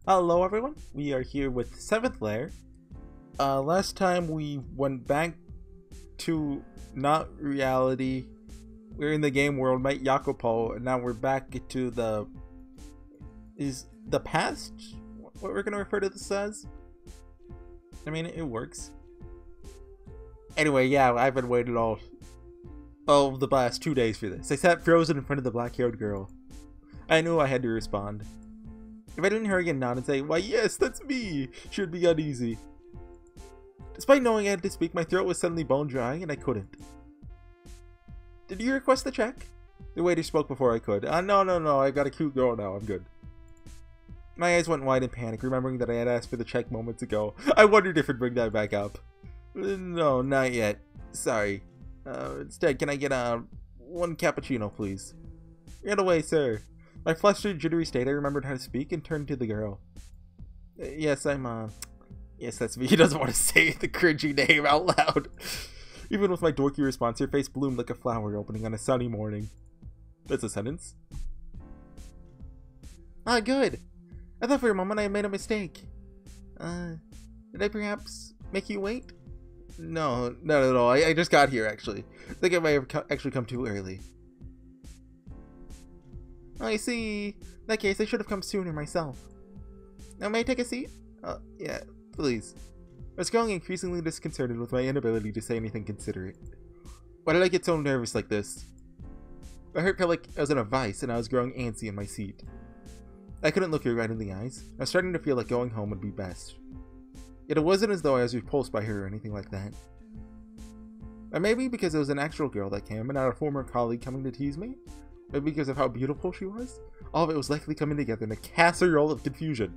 Hello everyone, we are here with 7th Lair. Last time we went back to not reality. We're in the game world, met Jacopo, and now we're back to the past? What we're gonna refer to this as? I mean, it works. Anyway, yeah, I've been waiting all of the last 2 days for this. I sat frozen in front of the black-haired girl. I knew I had to respond. If I didn't hurry and nod and say, "Why yes, that's me," she would be uneasy. Despite knowing I had to speak, my throat was suddenly bone dry and I couldn't. "Did you request the check?" The waiter spoke before I could. No, I got a cute girl now, I'm good. My eyes went wide in panic, remembering that I had asked for the check moments ago. I wondered if it'd bring that back up. No, not yet. Sorry. Instead, can I get one cappuccino, please? Right away, sir. My flustered, jittery state, I remembered how to speak and turned to the girl. Yes, yes, that's me. He doesn't want to say the cringy name out loud. Even with my dorky response, her face bloomed like a flower opening on a sunny morning. That's a sentence. Ah, good. I thought for a moment I had made a mistake. Did I perhaps make you wait? No, not at all. I just got here, actually. I think I might have actually come too early. I see. In that case, I should have come sooner myself. Now, may I take a seat? Yeah, please. I was growing increasingly disconcerted with my inability to say anything considerate. Why did I get so nervous like this? My heart felt like I was in a vice, and I was growing antsy in my seat. I couldn't look her right in the eyes. I was starting to feel like going home would be best. Yet it wasn't as though I was repulsed by her or anything like that. Or maybe because it was an actual girl that came and not a former colleague coming to tease me? Maybe because of how beautiful she was? All of it was likely coming together in a casserole of confusion.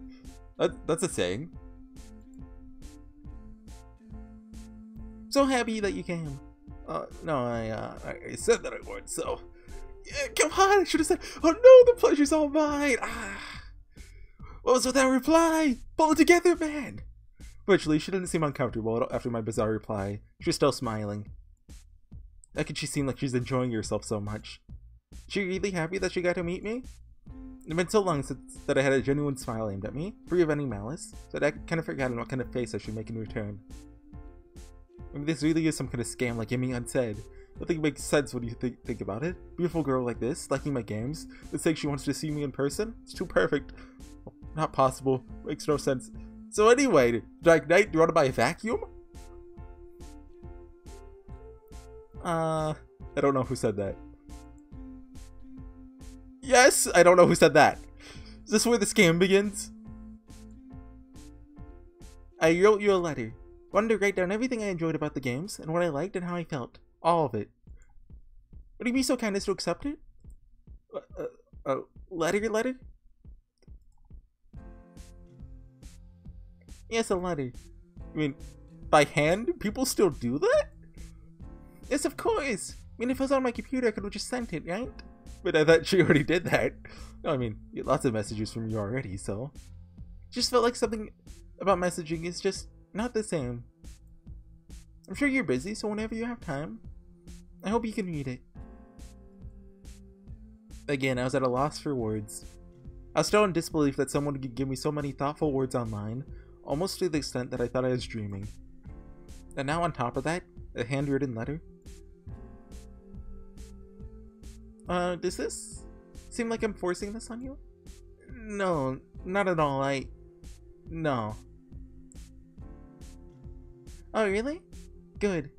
That's a saying. So happy that you came. No, I said that I would, so... Yeah, come on, I should have said, "Oh no, the pleasure's all mine!" What was with that reply? Pull it together, man! Virtually, she didn't seem uncomfortable after my bizarre reply. She was still smiling. How could she seem like she's enjoying herself so much? Is she really happy that she got to meet me? It's been so long since that I had a genuine smile aimed at me, free of any malice, that I kind of forgotten what kind of face I should make in return. Maybe this really is some kind of scam like Gimme Unsaid. I think it makes sense when you think about it. Beautiful girl like this, liking my games, that's saying she wants to see me in person? It's too perfect. Oh, not possible. Makes no sense. So anyway, Dark Knight, do you want to buy a vacuum? I don't know who said that. Yes, I don't know who said that. Is this where the scam begins? I wrote you a letter. Wanted to write down everything I enjoyed about the games, and what I liked and how I felt. All of it. Would you be so kind as to accept it? Letter? Yes, a letter. I mean, by hand? People still do that? Yes, of course. I mean, if it was on my computer, I could have just sent it, right? But I thought she already did that. No, I mean, you get lots of messages from you already, so... Just felt like something about messaging is just not the same. I'm sure you're busy, so whenever you have time, I hope you can read it. Again, I was at a loss for words. I was still in disbelief that someone could give me so many thoughtful words online, almost to the extent that I thought I was dreaming. And now on top of that, a handwritten letter. Does this seem like I'm forcing this on you? No, not at all, No. Oh, really? Good.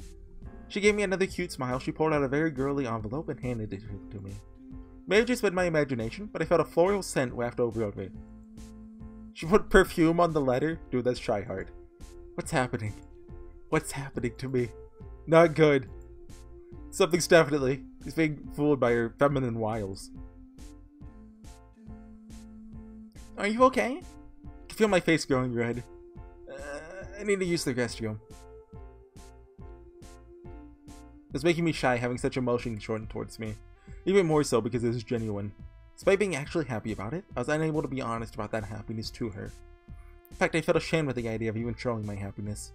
She gave me another cute smile. She pulled out a very girly envelope and handed it to me. May have just been my imagination, but I felt a floral scent waft over me. She put perfume on the letter? Dude, that's try hard. What's happening? What's happening to me? Not good. Something's definitely. He's being fooled by her feminine wiles. Are you okay? I can feel my face growing red. I need to use the restroom. It's making me shy having such emotion shown towards me. Even more so because it was genuine. Despite being actually happy about it, I was unable to be honest about that happiness to her. In fact, I felt ashamed with the idea of even showing my happiness.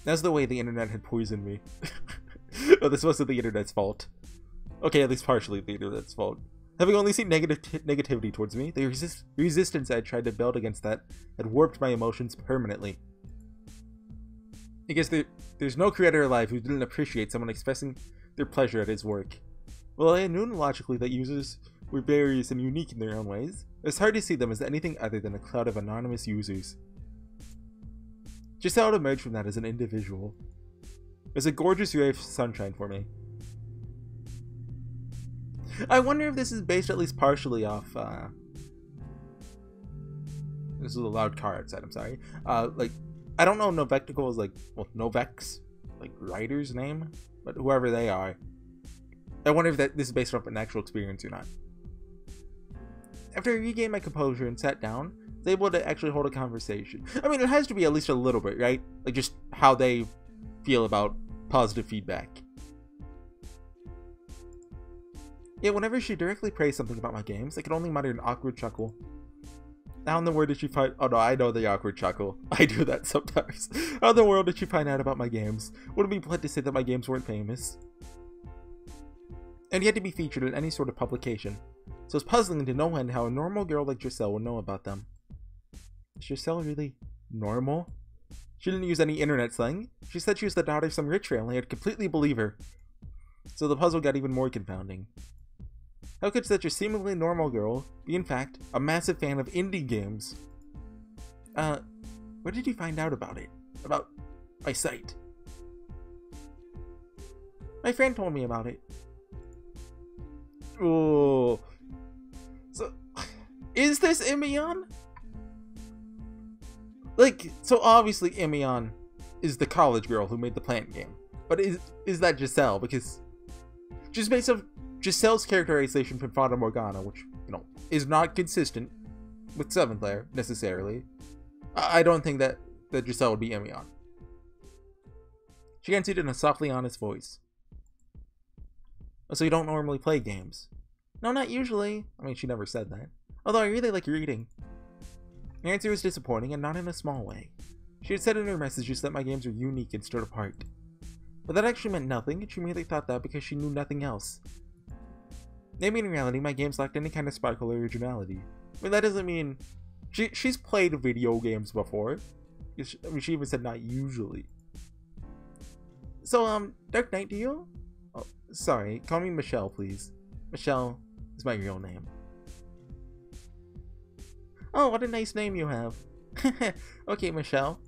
That's the way the internet had poisoned me. Oh, this wasn't the internet's fault. Okay, at least partially the internet's fault. Having only seen negativity towards me, the resistance I had tried to build against that had warped my emotions permanently. I guess there's no creator alive who didn't appreciate someone expressing their pleasure at his work. While I knew logically that users were various and unique in their own ways, it was hard to see them as anything other than a cloud of anonymous users. Giselle emerged from that as an individual. It was a gorgeous ray of sunshine for me. I wonder if this is based at least partially off, this is a loud car outside, I'm sorry. Like, I don't know Novectical is like, well, Novex, like, writer's name, but whoever they are. I wonder if this is based off an actual experience or not. After I regained my composure and sat down, I was able to actually hold a conversation. I mean, it has to be at least a little bit, right? Like, just how they feel about positive feedback. Yet whenever she directly praised something about my games, I could only mutter an awkward chuckle. How in the world did she find— oh no, I know the awkward chuckle. I do that sometimes. How in the world did she find out about my games? Would it be blunt to say that my games weren't famous? And yet to be featured in any sort of publication. So it's puzzling to no end how a normal girl like Giselle would know about them. Is Giselle really normal? She didn't use any internet slang. She said she was the daughter of some rich family. I'd completely believe her. So the puzzle got even more confounding. How could such a seemingly normal girl be, in fact, a massive fan of indie games? Where did you find out about it? About my site? My friend told me about it. Oh. So, is this Imion? Like, so obviously Imion is the college girl who made the plant game. But is that Giselle? Because just based on Giselle's characterization from Fata Morgana, which, you know, is not consistent with 7th Lair, necessarily, I don't think that Giselle would be Imion. She answered in a softly honest voice. So you don't normally play games? No, not usually. I mean, she never said that. Although I really like reading. The answer was disappointing, and not in a small way. She had said in her messages that my games were unique and stood apart. But that actually meant nothing, and she merely thought that because she knew nothing else. Maybe in reality, my games lacked any kind of sparkle or originality. I mean, that doesn't mean... She's played video games before. I mean, she even said not usually. So, Dark Knight to you? Oh, sorry, call me Michelle, please. Michelle is my real name. Oh, what a nice name you have. Okay, Michelle.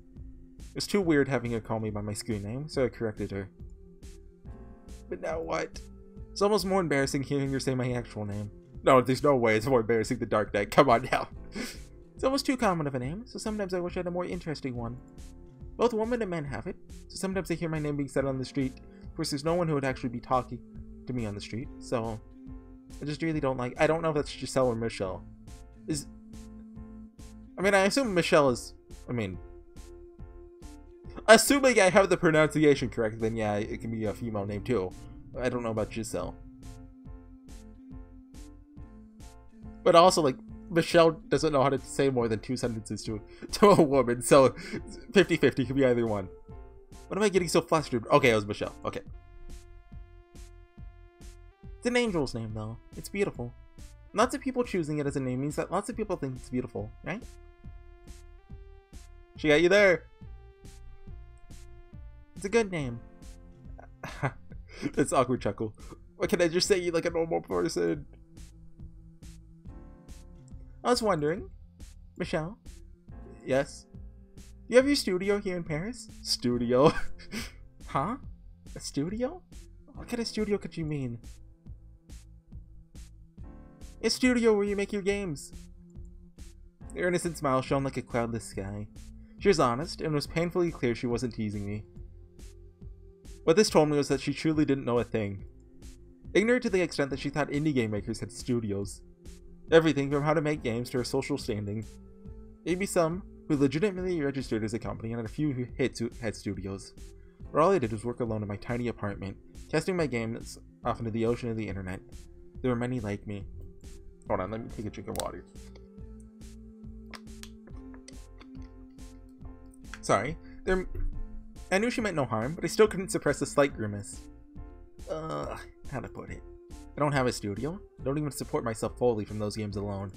It was too weird having her call me by my screen name, so I corrected her. But now what? It's almost more embarrassing hearing her say my actual name. No, there's no way it's more embarrassing than Dark Knight. Come on now. It's almost too common of a name, so sometimes I wish I had a more interesting one. Both women and men have it, so sometimes I hear my name being said on the street. Of course, there's no one who would actually be talking to me on the street, so I just really don't like... I don't know if that's Giselle or Michelle. I mean, I assume Michelle is... I mean... Assuming I have the pronunciation correct, then yeah, it can be a female name too. I don't know about Giselle. But also, like, Michelle doesn't know how to say more than 2 sentences to a woman, so 50-50 could be either one. What am I getting so flustered? Okay, it was Michelle. Okay. It's an angel's name, though. It's beautiful. Lots of people choosing it as a name means that lots of people think it's beautiful, right? She got you there. It's a good name. That's awkward chuckle. What can I just say, you like a normal person? I was wondering, Michelle. Yes? You have your studio here in Paris? Studio? Huh? A studio? What kind of studio could you mean? A studio where you make your games. Her innocent smile shone like a cloudless sky. She was honest, and it was painfully clear she wasn't teasing me. What this told me was that she truly didn't know a thing. Ignorant to the extent that she thought indie game makers had studios. Everything from how to make games to her social standing. Maybe some who legitimately registered as a company and had a few who had studios. But all I did was work alone in my tiny apartment, testing my games off into the ocean of the internet. There were many like me. Hold on, let me take a drink of water. Sorry. I knew she meant no harm, but I still couldn't suppress a slight grimace. How to put it? I don't have a studio. I don't even support myself fully from those games alone.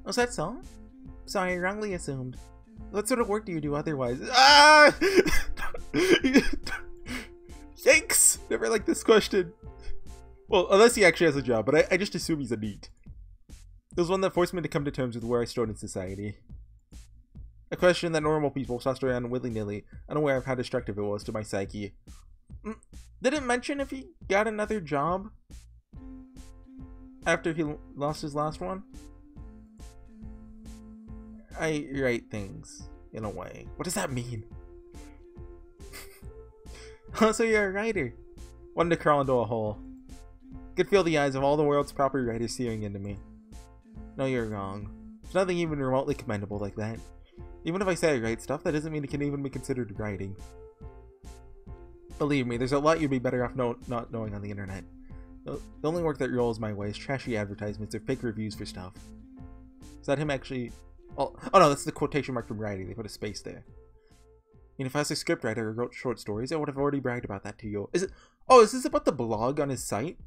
Was that so? Sorry, I wrongly assumed. What sort of work do you do otherwise? Ah! Yikes! Never liked this question. Well, unless he actually has a job, but I just assume he's a NEET. It was one that forced me to come to terms with where I stood in society. A question that normal people tossed around willy-nilly, unaware of how destructive it was to my psyche. Did it mention if he got another job after he lost his last one? I write things, in a way. What does that mean? Oh, so you're a writer. Wanted to crawl into a hole. Could feel the eyes of all the world's proper writers searing into me. No, you're wrong. There's nothing even remotely commendable like that. Even if I say I write stuff, that doesn't mean it can even be considered writing. Believe me, there's a lot you'd be better off not knowing on the internet. The only work that rolls my way is trashy advertisements or fake reviews for stuff. Is that him actually... Oh no, that's the quotation mark from writing. They put a space there. I mean, if I was a scriptwriter or wrote short stories, I would have already bragged about that to you. Is it? Oh, is this about the blog on his site?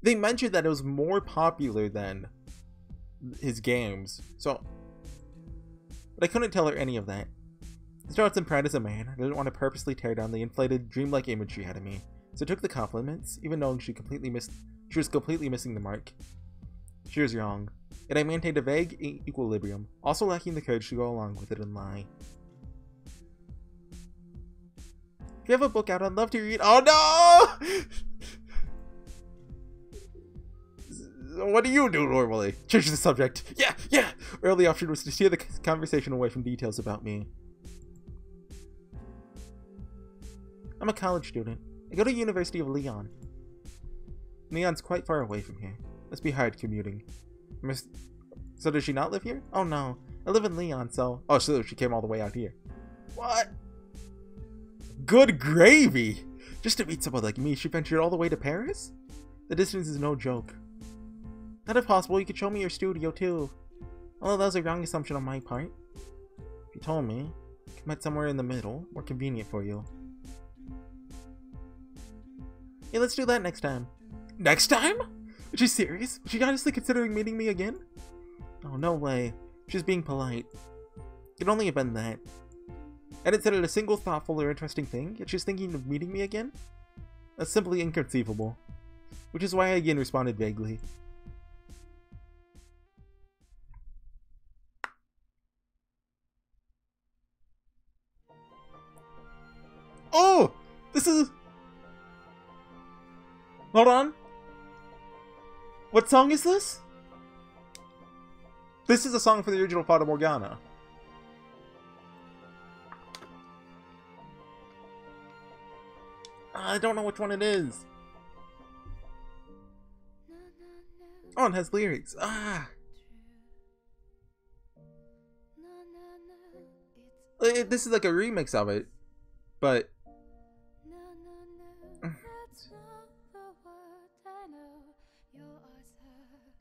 They mentioned that it was more popular than his games, so... But I couldn't tell her any of that. Starts and proud as a man, I didn't want to purposely tear down the inflated, dreamlike image she had of me, so I took the compliments, even knowing she was completely missing the mark. She was wrong. Yet I maintained a vague equilibrium, also lacking the courage to go along with it and lie. If you have a book out, I'd love to read. Oh no! What do you do normally? Change the subject. Yeah! Our only option was to steer the conversation away from details about me. I'm a college student. I go to the University of Leon. Leon's quite far away from here. Must be hard commuting. So does she not live here? Oh no. I live in Leon, so... Oh, so she came all the way out here. What? Good gravy! Just to meet someone like me, she ventured all the way to Paris? The distance is no joke. Not if possible, you could show me your studio too. Although that was a wrong assumption on my part. If you told me, I met somewhere in the middle, more convenient for you. Hey, let's do that next time. Next time? Is she serious? Was she honestly considering meeting me again? Oh, no way. She's being polite. It could only have been that. I hadn't said it a single thoughtful or interesting thing, yet she's thinking of meeting me again? That's simply inconceivable. Which is why I again responded vaguely. Oh! This is... Hold on. What song is this? This is a song for the original Fata Morgana. I don't know which one it is. Oh, it has lyrics. Ah. This is like a remix of it, but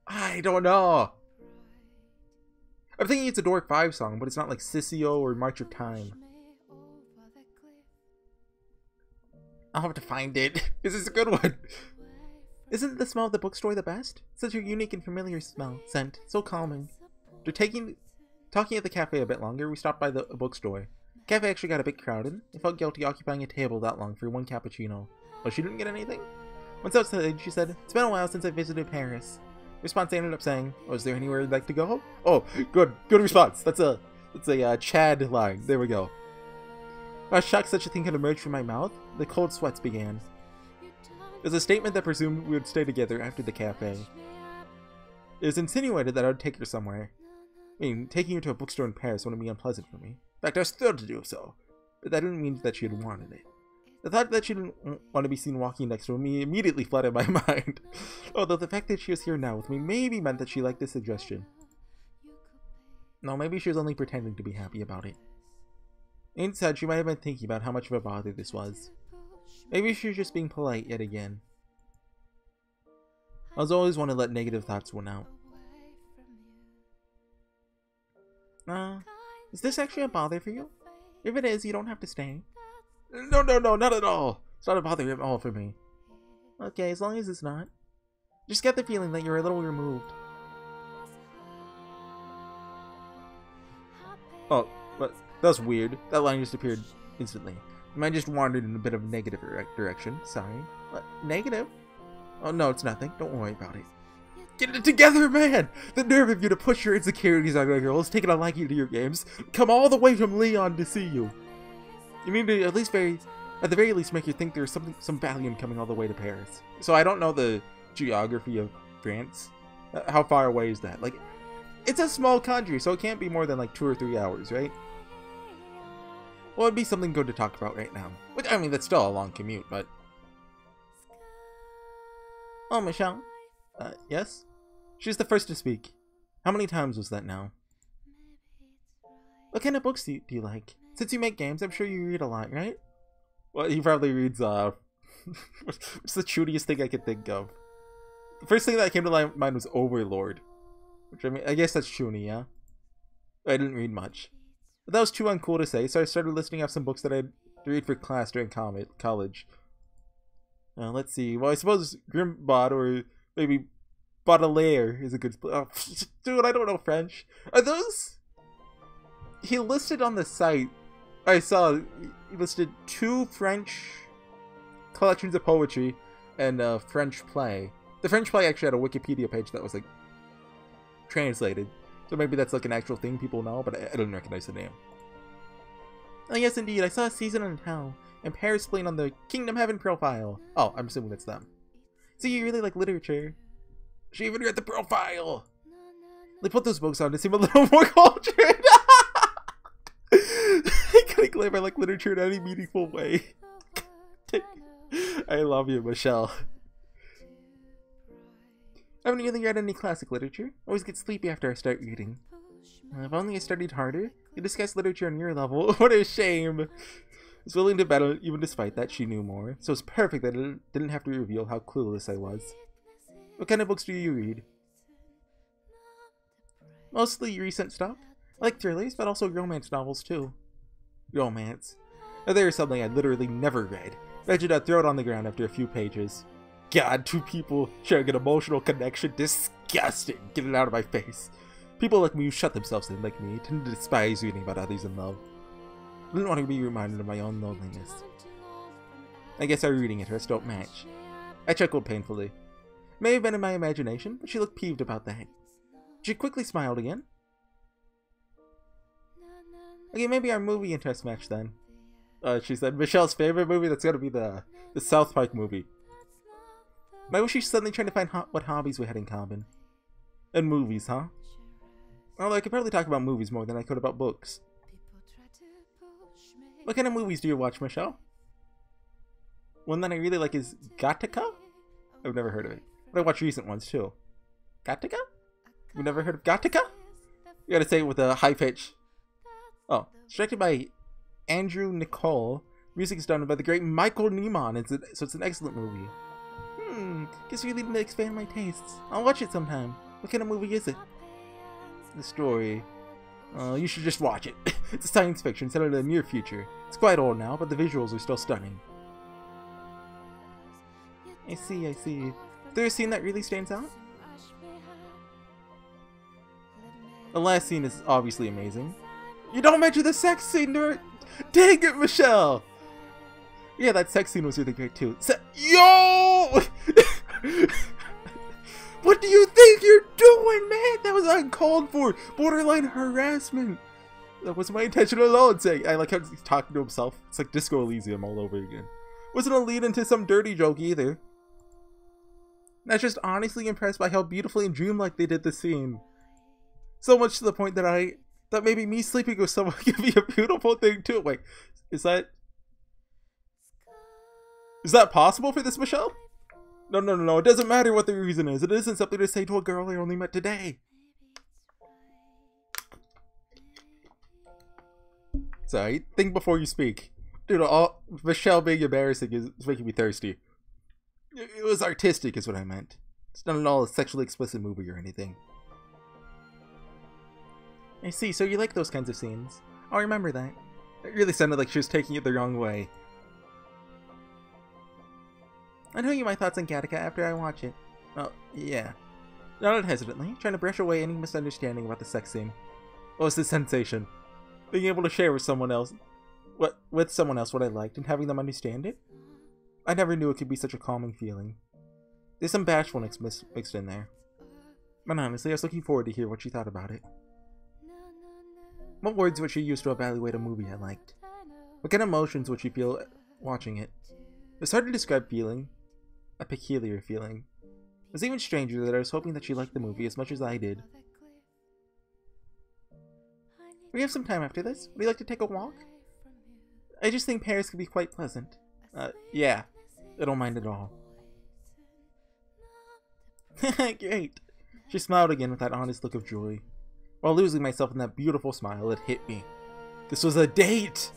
I don't know. I'm thinking it's a Dork 5 song, but it's not like Sissio or March of Time. I'll have to find it. This is a good one. Isn't the smell of the bookstore the best? Such a unique and familiar scent, so calming. After talking at the cafe a bit longer, we stopped by the bookstore. The cafe actually got a bit crowded. I felt guilty occupying a table that long for one cappuccino. Oh, she didn't get anything? Once outside, she said, "It's been a while since I visited Paris." Response, I ended up saying, "Oh, is there anywhere you'd like to go?" Oh, good response. That's a Chad line. There we go. I was shocked such a thing could emerge from my mouth. The cold sweats began. It was a statement that presumed we would stay together after the cafe. It was insinuated that I would take her somewhere. I mean, taking her to a bookstore in Paris wouldn't be unpleasant for me. In fact, I was thrilled to do so. But that didn't mean that she had wanted it. The thought that she didn't want to be seen walking next to me immediately flooded my mind. Although the fact that she was here now with me maybe meant that she liked the suggestion. No, maybe she was only pretending to be happy about it. Inside, she might have been thinking about how much of a bother this was. Maybe she was just being polite yet again. I was always one to let negative thoughts win out. Is this actually a bother for you? If it is, you don't have to stay. No, not at all. It's not a bother at all for me. Okay, as long as it's not. Just get the feeling that you're a little removed. Oh, but that's weird. That line just appeared instantly. Mine just wandered in a bit of a negative direction. Sorry. What? Negative? Oh, no, it's nothing. Don't worry about it. Get it together, man! The nerve of you to push your insecurities on your girls, taking a liking to your games, come all the way from Leon to see you. You mean to at the very least make you think there's some value in coming all the way to Paris. So I don't know the geography of France. How far away is that? Like, it's a small country, so it can't be more than like 2 or 3 hours, right? Well, it'd be something good to talk about right now. Which, I mean, that's still a long commute, but... Oh, Michelle? Yes? She's the first to speak. How many times was that now? What kind of books do you like? Since you make games, I'm sure you read a lot, right? Well, he probably reads, what's the chutiest thing I could think of? The first thing that came to my mind was Overlord. Which, I mean, I guess that's chuny, yeah? I didn't read much. But that was too uncool to say, so I started listing off some books that I'd read for class during college. Let's see. Well, I suppose Grimbot or maybe Baudelaire is a good... Oh, dude, I don't know French. Are those... He listed on the site... I saw he listed 2 French collections of poetry and a French play. The French play actually had a Wikipedia page that was like translated. So maybe that's like an actual thing people know, but I didn't recognize the name. Oh yes, indeed. I saw a season in Hell and Paris playing on the Kingdom Heaven profile. Oh, I'm assuming it's them. So you really like literature? She even read the profile! They put those books on to seem a little more cultured! I couldn't claim I like literature in any meaningful way. I love you, Michelle. Haven't you really read any classic literature? I always get sleepy after I start reading. If only I studied harder. You discuss literature on your level. What a shame! I was willing to bet even despite that she knew more, so it's perfect that it didn't have to reveal how clueless I was. What kind of books do you read? Mostly recent stuff. I like thrillers, but also romance novels too. Romance. Now, there is something I literally never read. Imagine I'd throw it on the ground after a few pages. God, 2 people sharing an emotional connection. Disgusting. Get it out of my face. People like me who shut themselves in like me tend to despise reading about others in love. I didn't want to be reminded of my own loneliness. I guess our reading interests don't match. I chuckled painfully. May have been in my imagination, but she looked peeved about that. She quickly smiled again. Okay, maybe our movie interests match then. She said, Michelle's favorite movie? That's gotta be the South Park movie. Why was she suddenly trying to find what hobbies we had in common? And movies, huh? Although I could probably talk about movies more than I could about books. What kind of movies do you watch, Michelle? One that I really like is Gattaca? I've never heard of it. But I watch recent ones too. Gattaca? You've never heard of Gattaca? You gotta say it with a high pitch. Oh, it's directed by Andrew Nicole. Music is done by the great Michael Nyman, so it's an excellent movie. Guess you really need to expand my tastes. I'll watch it sometime. What kind of movie is it? The story. You should just watch it. It's a science fiction set in the near future. It's quite old now, but the visuals are still stunning. I see, I see. Is there a scene that really stands out? The last scene is obviously amazing. You don't mention the sex scene, nerd! Dang it, Michelle! Yeah, that sex scene was really great too. Yo! What do you think you're doing, man? That was uncalled for. Borderline harassment. That was my intention alone. Saying, I like how he's talking to himself. It's like Disco Elysium all over again. Wasn't a lead into some dirty joke either. I was just honestly impressed by how beautifully and dreamlike they did the scene. So much to the point that I thought maybe me sleeping with someone could be a beautiful thing too. Wait, is that possible for this, Michelle? No. It doesn't matter what the reason is. It isn't something to say to a girl I only met today. Sorry, think before you speak. Dude, Michelle being embarrassing is making me thirsty. It was artistic is what I meant. It's not at all a sexually explicit movie or anything. I see, so you like those kinds of scenes. I'll remember that. It really sounded like she was taking it the wrong way. I'll tell you my thoughts on Gattaca after I watch it. Oh, yeah. Nodded hesitantly, trying to brush away any misunderstanding about the sex scene. What was the sensation? Being able to share with someone else what I liked and having them understand it? I never knew it could be such a calming feeling. There's some bashfulness mixed in there. But honestly, I was looking forward to hear what she thought about it. What words would she use to evaluate a movie I liked? What kind of emotions would she feel watching it? It's hard to describe feeling. A peculiar feeling. It was even stranger that I was hoping that she liked the movie as much as I did. We have some time after this. Would you like to take a walk? I just think Paris could be quite pleasant. Yeah. I don't mind at all. Great. She smiled again with that honest look of joy. While losing myself in that beautiful smile, it hit me. This was a date!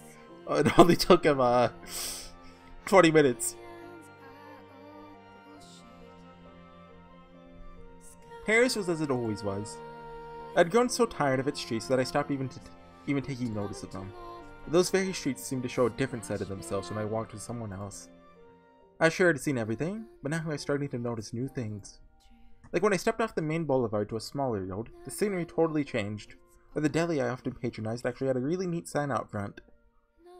It only took him, 20 minutes. Paris was as it always was. I'd grown so tired of its streets that I stopped even taking notice of them. Those very streets seemed to show a different side of themselves when I walked with someone else. I sure had seen everything, but now I was starting to notice new things. Like when I stepped off the main boulevard to a smaller road, the scenery totally changed. Or the deli I often patronized actually had a really neat sign out front.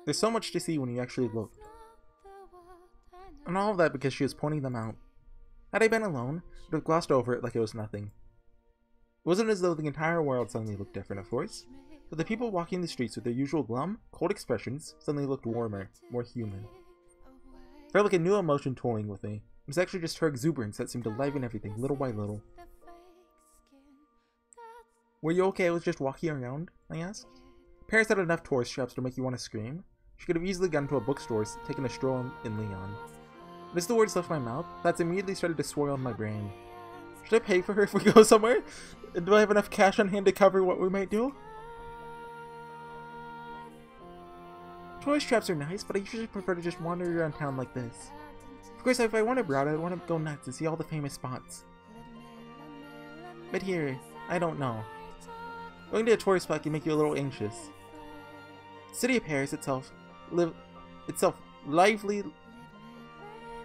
There's so much to see when you actually look. And all of that because she was pointing them out. Had I been alone, I would have glossed over it like it was nothing. It wasn't as though the entire world suddenly looked different, of course, but the people walking the streets with their usual glum, cold expressions suddenly looked warmer, more human. It felt like a new emotion toying with me. It was actually just her exuberance that seemed to liven everything little by little. Were you okay with just walking around? I asked. Paris had enough tourist traps to make you want to scream. She could have easily gone to a bookstore, taken a stroll in Leon. But as the words left my mouth, thoughts immediately started to swirl in my brain. Should I pay for her if we go somewhere? Do I have enough cash on hand to cover what we might do? Tourist traps are nice, but I usually prefer to just wander around town like this. Of course, if I went abroad, I'd want to go nuts and see all the famous spots. But here, I don't know. Going to a tourist spot can make you a little anxious. The city of Paris itself lively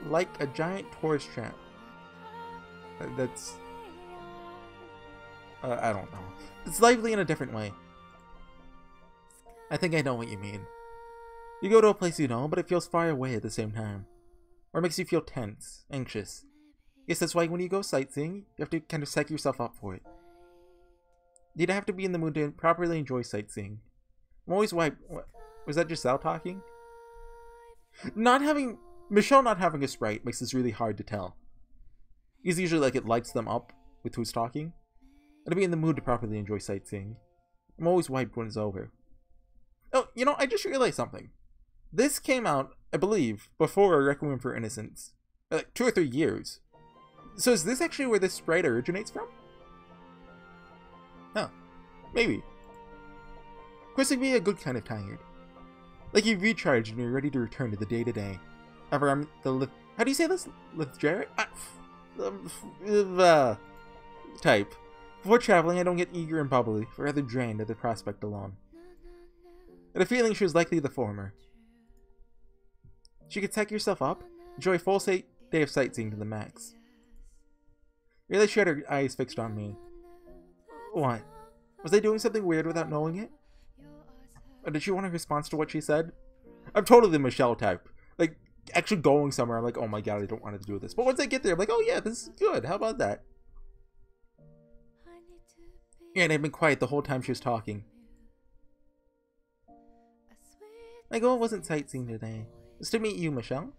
like a giant tourist trap. That's... I don't know. It's lively in a different way. I think I know what you mean. You go to a place you know, but it feels far away at the same time. Or it makes you feel tense, anxious. Yes, that's why when you go sightseeing, you have to kind of psych yourself up for it. You'd have to be in the mood to properly enjoy sightseeing. I'm always was that Giselle talking? Michelle not having a sprite makes this really hard to tell. It's usually like it lights them up with who's talking. And to be in the mood to properly enjoy sightseeing. I'm always wiped when it's over. Oh, you know, I just realized something. This came out, I believe, before Requiem for Innocence. Like 2 or 3 years. So is this actually where this sprite originates from? Huh. Maybe. Of course, it'd be a good kind of tired. Like you've recharged and you're ready to return to the day-to-day. However, I'm the how do you say this? Lethargic? Type. Before traveling, I don't get eager and bubbly, but rather drained at the prospect alone. And a feeling she was likely the former. She could psych yourself up, enjoy a full day of sightseeing to the max. Really, she had her eyes fixed on me. What? Was I doing something weird without knowing it? Or did she want a response to what she said? I'm totally the Michelle type. Like, actually going somewhere, I'm like, oh my god, I don't want to do this. But once I get there, I'm like, oh yeah, this is good. How about that? Yeah, and I'd been quiet the whole time she was talking. My goal wasn't sightseeing today. It was to meet you, Michelle.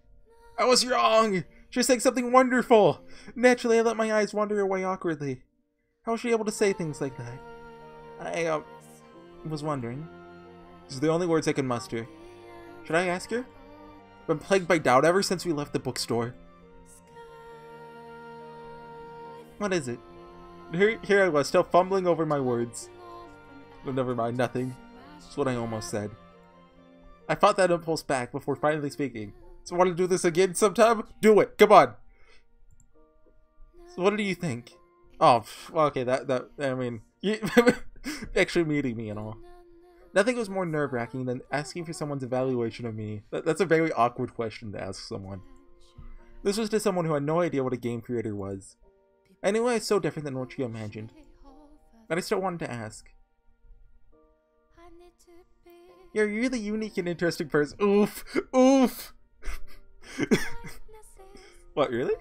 I was wrong! She was saying something wonderful! Naturally, I let my eyes wander away awkwardly. How was she able to say things like that? I was wondering. These are the only words I can muster. Should I ask her? I've been plagued by doubt ever since we left the bookstore. What is it? Here I was, still fumbling over my words. But never mind, nothing. That's what I almost said. I fought that impulse back before finally speaking. So want to do this again sometime? Do it! Come on! So what do you think? Oh, well, okay, I mean... actually meeting me and all. Nothing was more nerve-wracking than asking for someone's evaluation of me. That's a very awkward question to ask someone. This was to someone who had no idea what a game creator was. I knew I was so different than what she imagined, but I still wanted to ask. You're a really unique and interesting person. Oof! Oof! What, really?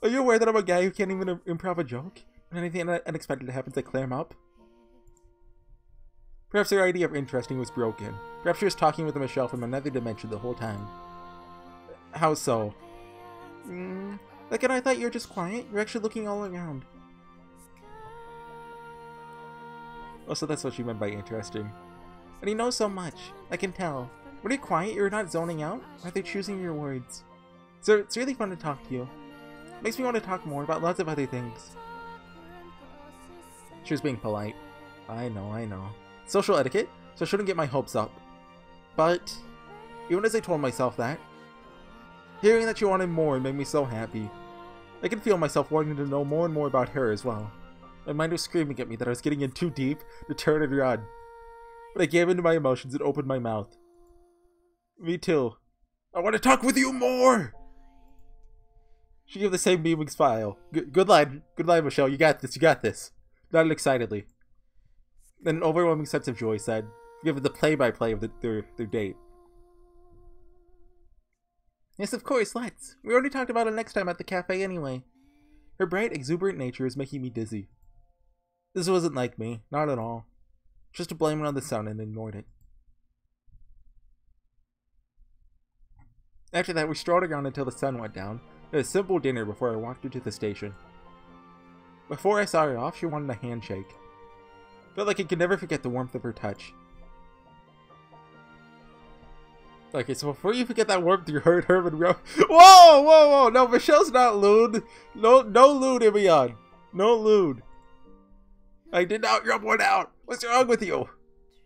Are you aware that I'm a guy who can't even improv a joke? When anything unexpected happens, I clam up? Perhaps her idea of interesting was broken. Perhaps she was talking with Michelle from another dimension the whole time. How so? Like, and I thought you were just quiet. You're actually looking all around. Oh, so that's what she meant by interesting. And he knows so much. I can tell. When you're quiet, you're not zoning out. Are they choosing your words? So it's really fun to talk to you. Makes me want to talk more about lots of other things. She was being polite. I know. Social etiquette, so I shouldn't get my hopes up. But, even as I told myself that, hearing that she wanted more made me so happy. I could feel myself wanting to know more and more about her as well. My mind was screaming at me that I was getting in too deep to turn and run. But I gave in to my emotions and opened my mouth. Me too. I want to talk with you more! She gave the same beaming smile. Good line, Michelle. You got this. Nodded excitedly. Then an overwhelming sense of joy said, give it the play-by-play of their date. Yes, of course, let's. We already talked about it next time at the cafe anyway. Her bright, exuberant nature is making me dizzy. This wasn't like me, not at all. Just to blame it on the sun and ignored it. After that, we strolled around until the sun went down. Had a simple dinner before I walked her to the station. Before I saw her off, she wanted a handshake. Felt like I could never forget the warmth of her touch. Okay, so before you forget that warmth, you heard Herman Rowe. Whoa! No, Michelle's not lewd. No lewd, Imion. No lewd. I did not rub one out. What's wrong with you?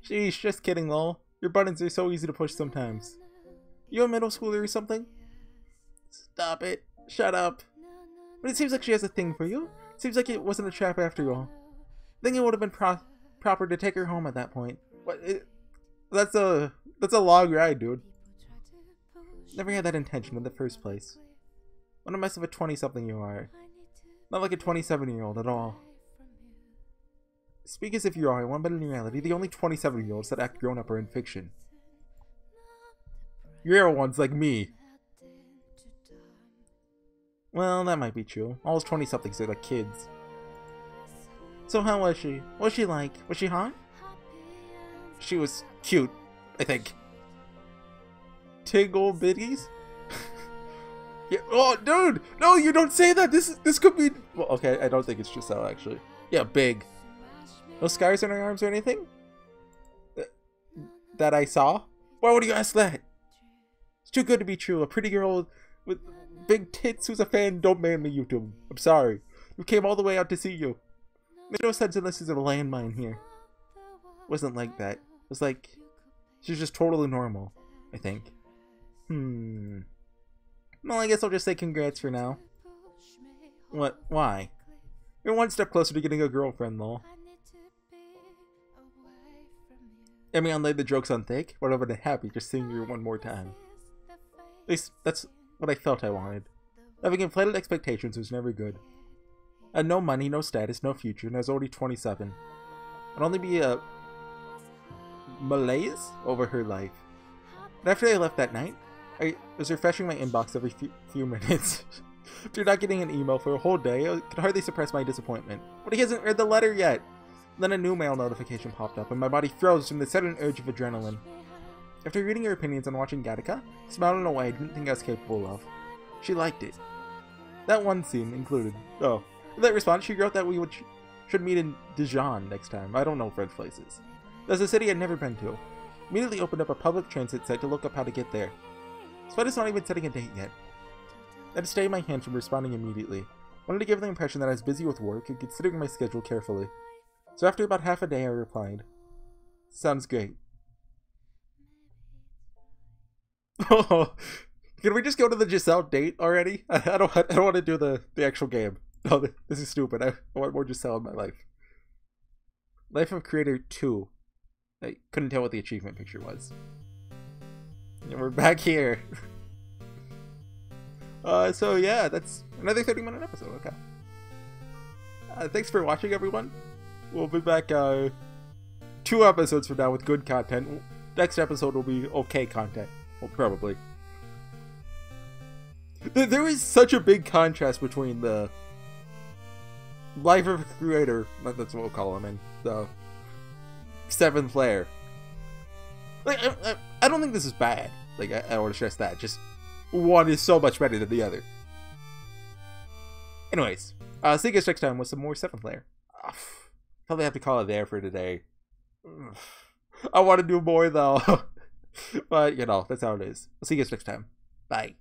Sheesh, just kidding, lol. Your buttons are so easy to push sometimes. You a middle schooler or something? Stop it. Shut up. But it seems like she has a thing for you. Seems like it wasn't a trap after all. I think it would have been proper to take her home at that point. That's a long ride, dude. Never had that intention in the first place. What a mess of a 20-something you are. Not like a 27-year-old at all. Speak as if you are one, but in reality, the only 27-year-olds that act grown-up are in fiction. You're ones like me. Well, that might be true. All those 20-somethings are like kids. So how was she? What was she like? Was she hot? She was cute, I think. Tingle bitties? Yeah. Oh, dude! No, you don't say that! This could be... Well, okay, I don't think it's Giselle, actually. Yeah, big. No scars on her arms or anything? That I saw? Why would you ask that? It's too good to be true. A pretty girl with big tits who's a fan, don't man me, YouTube. I'm sorry. We came all the way out to see you. Makes no sense unless there's a landmine here. It wasn't like that. It was like... She's just totally normal, I think. Well, I guess I'll just say congrats for now. What? Why? You're one step closer to getting a girlfriend, lol. Emion laid the jokes on thick, but I would have been happy just seeing you one more time. At least, that's what I felt I wanted. Having inflated expectations was never good. I had no money, no status, no future, and I was already 27. I'd only be a... malaise over her life. And after I left that night, I was refreshing my inbox every few minutes. After not getting an email for a whole day, I could hardly suppress my disappointment. But he hasn't read the letter yet! Then a new mail notification popped up, and my body froze from the sudden urge of adrenaline. After reading her opinions on watching Gattaca, I smiled in a way I didn't think I was capable of. She liked it. That one scene included. Oh. In that response, she wrote that we should meet in Dijon next time. I don't know French places. That's a city I'd never been to. Immediately opened up a public transit site to look up how to get there. Despite us not even setting a date yet. I had to stay my hand from responding immediately. Wanted to give the impression that I was busy with work and considering my schedule carefully. So after about half a day I replied, "Sounds great." Oh, can we just go to the Giselle date already? I don't want to do the actual game. No, this is stupid. I want more Giselle in my life. Life of Creator 2. I couldn't tell what the achievement picture was. And we're back here. So yeah, that's another 30-minute episode. Okay. Thanks for watching, everyone. We'll be back 2 episodes from now with good content. Next episode will be okay content. Well, probably. There is such a big contrast between the life of a creator, that's what we'll call him, and the 7th Lair. Like, I don't think this is bad. Like, I want to stress that. Just one is so much better than the other. Anyways, see you guys next time with some more 7th Lair. Probably have to call it there for today. I want to do more though. But, you know, that's how it is. I'll see you guys next time. Bye.